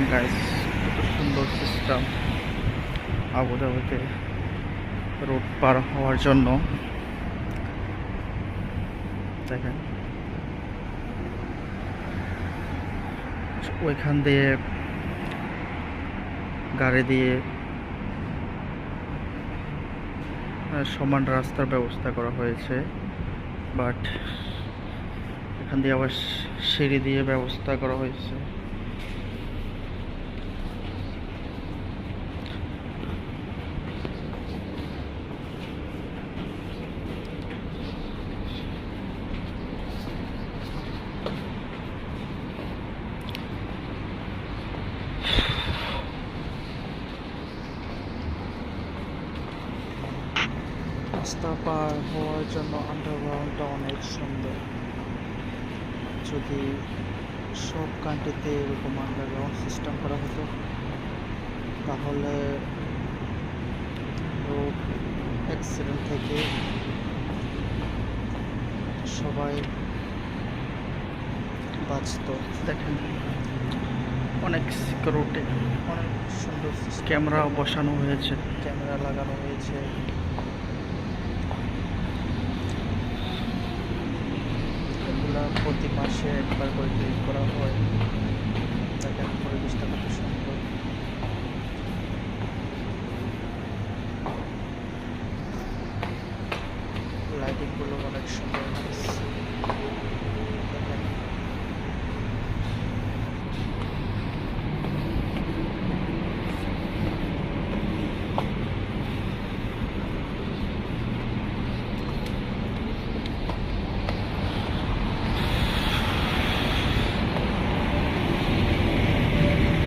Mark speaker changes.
Speaker 1: দেখেন গাইস, কত সুন্দর সিস্টেম আবুধাবিতে রোড পার হওয়ার জন্য। দেখেন ওইখান দিয়ে গাড়ি দিয়ে সমান রাস্তার ব্যবস্থা করা হয়েছে, বাট এখান দিয়ে আবার সিঁড়ি দিয়ে ব্যবস্থা করা হয়েছে। রাস্তা পার হওয়ার জন্য আন্ডারগ্রাউন্ডটা অনেক সুন্দর। যদি সব কান্ট্রিতে এরকম আন্ডারগ্রাউন্ড সিস্টেম করা হতো তাহলে রোড অ্যাক্সিডেন্ট থেকে সবাই বাঁচত। দেখেন অনেক সিকিউরিটি, অনেক সুন্দর ক্যামেরা বসানো হয়েছে, ক্যামেরা লাগানো হয়েছে। এগুলা প্রতি মাসে একবার করে ক্লিন করা হয়। দেখেন পরিবেশটা কত সুন্দর। লাইটিংগুলো অনেক সুন্দর।